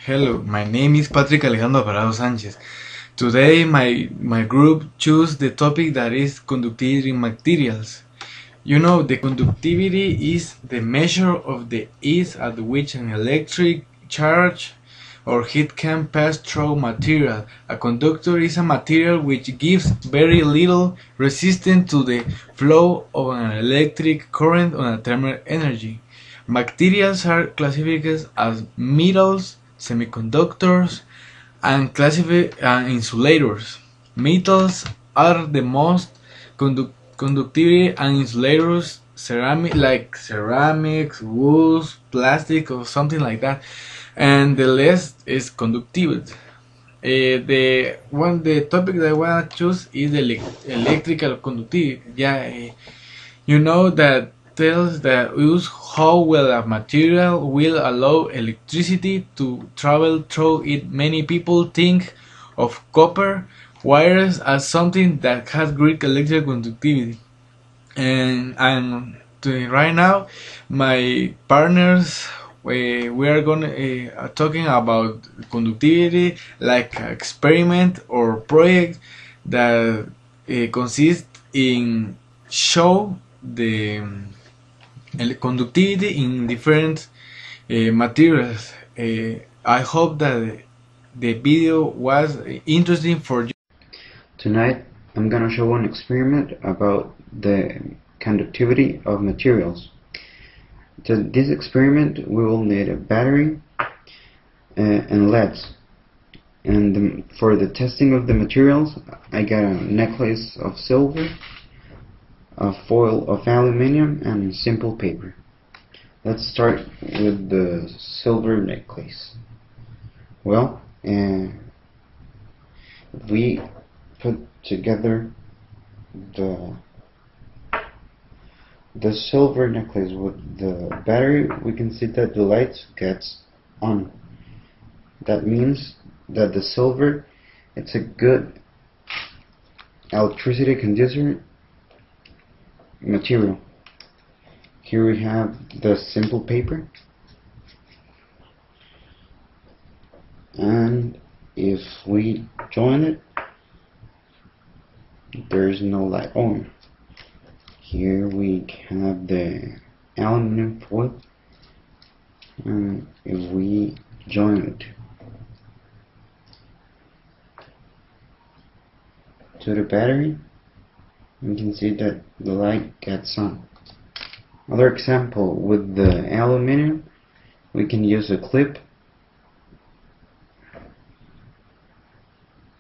Hello, my name is Patrick Alejandro Alvarado Sanchez. Today my group chose the topic that is conductivity in materials. You know, the conductivity is the measure of the ease at which an electric charge or heat can pass through material. A conductor is a material which gives very little resistance to the flow of an electric current on a thermal energy. Materials are classified as metals, semiconductors, and insulators. Metals are the most conductivity, and insulators like ceramics, woods, plastic, or something like that. And the less is conductivity. The topic that I want to choose is the electrical conductivity. You know that tells the use how well a material will allow electricity to travel through it. Many people think of copper wires as something that has great electrical conductivity, and right now my partners, we are gonna talking about conductivity like experiment or project that consists in show the conductivity in different materials. I hope that the video was interesting for you. Tonight I'm gonna show an experiment about the conductivity of materials. To this experiment we will need a battery and LEDs. And for the testing of the materials I got a necklace of silver, a foil of aluminum, and simple paper. Let's start with the silver necklace. Well, if we put together the silver necklace with the battery, we can see that the light gets on. That means that the silver, it's a good electricity conductor material. Here we have the simple paper, and if we join it, there is no light on. Here we have the aluminum foil, and if we join it to the battery, we can see that the light gets on. Another example, with the aluminum, we can use a clip,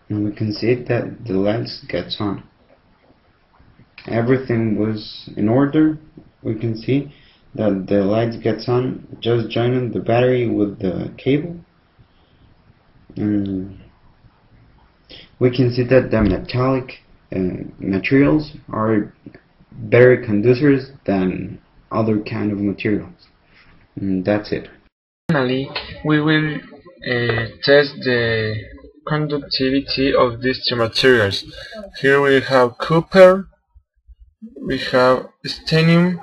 and we can see that the lights gets on. Everything was in order. We can see that the lights gets on just joining the battery with the cable, and we can see that the metallic materials are better conductors than other kind of materials. And that's it. Finally, we will test the conductivity of these two materials. Here we have copper, we have titanium,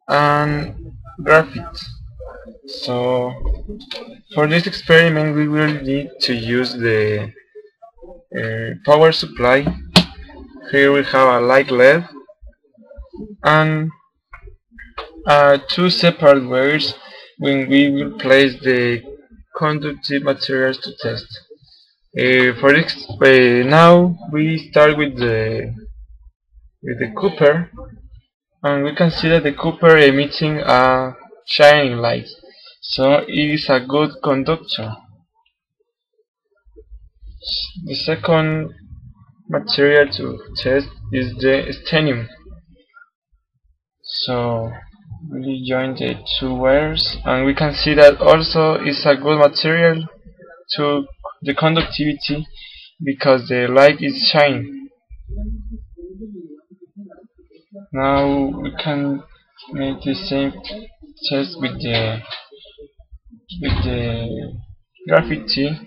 and graphite. So for this experiment we will need to use the power supply. Here we have a light LED and two separate wires when we will place the conductive materials to test. For this, now we start with the copper, and we can see that the copper emitting a shining light, so it is a good conductor. The second material to test is the titanium. So we join the two wires, and we can see that also is a good material to the conductivity because the light is shining. Now we can make the same test with the graphite,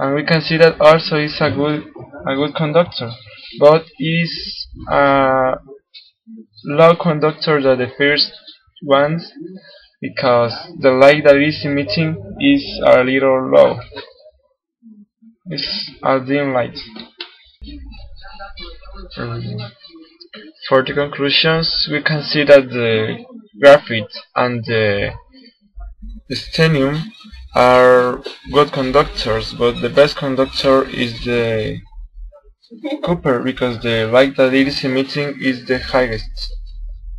and we can see that also is a good conductor, but is a low conductor than the first ones, because the light that is emitting is a little low. It's a dim light. For the conclusions, we can see that the graphite and the stellium are good conductors, but the best conductor is the copper because the light that it is emitting is the highest.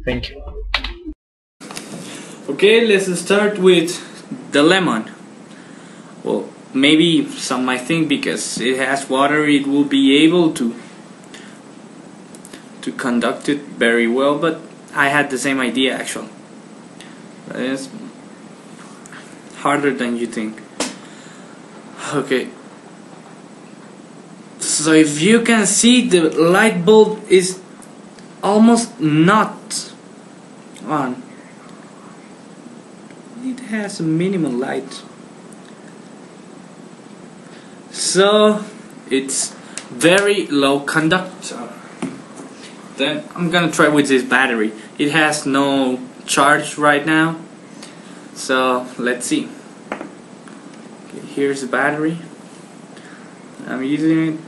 Thank you. Okay, let's start with the lemon. Well, maybe some might think because it has water it will be able to conduct it very well, but I had the same idea actually. It's harder than you think. Okay, so if you can see, the light bulb is almost not on. It has a minimal light, so it's very low conductor. Then I'm gonna try with this battery. It has no charge right now, so let's see. Okay, here's the battery. I'm using it.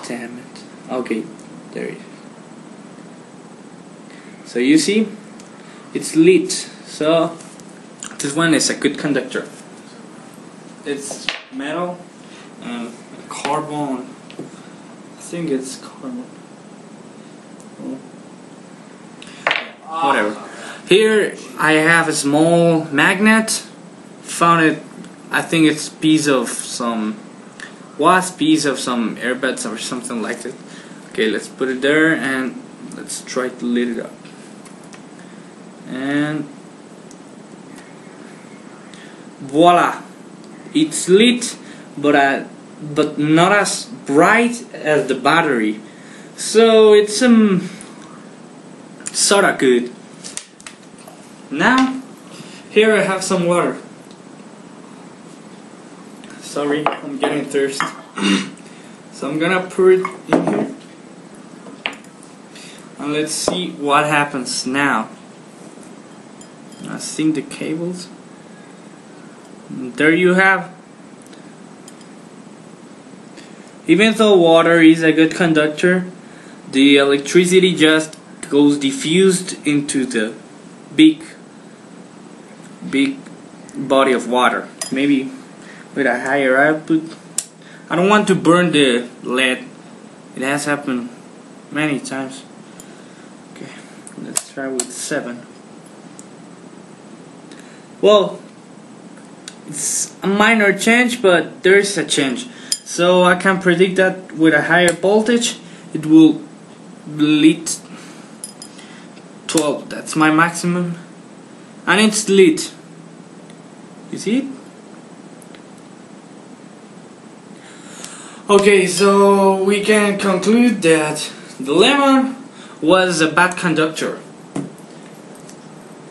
Damn it. Okay, there it is. So you see, it's lit. So this one is a good conductor. It's metal and carbon. I think it's carbon. Whatever. Here I have a small magnet. Found it. I think it's a piece of some earbuds or something like that. Okay, let's put it there and let's try to lit it up. And voila, it's lit, but not as bright as the battery, so it's sorta good. Now here I have some water. Sorry, I'm getting thirsty. So I'm gonna pour it in here and let's see what happens now. I think the cables. And there you have. Even though water is a good conductor, the electricity just goes diffused into the big body of water. Maybe with a higher output. I don't want to burn the lead. It has happened many times. Okay, let's try with 7. Well, it's a minor change, but there is a change. So I can predict that with a higher voltage, it will lit 12. That's my maximum, and it's lit. You see it? Okay, so we can conclude that the lemon was a bad conductor.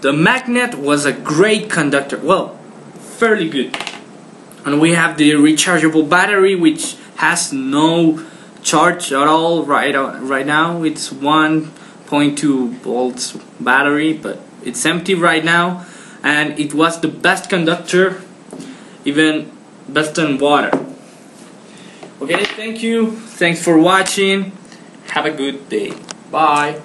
The magnet was a great conductor. Well, fairly good. And we have the rechargeable battery, which has no charge at all right now. It's 1.2 volts battery, but it's empty right now. And it was the best conductor, even best than water. Okay, thank you. Thanks for watching. Have a good day. Bye.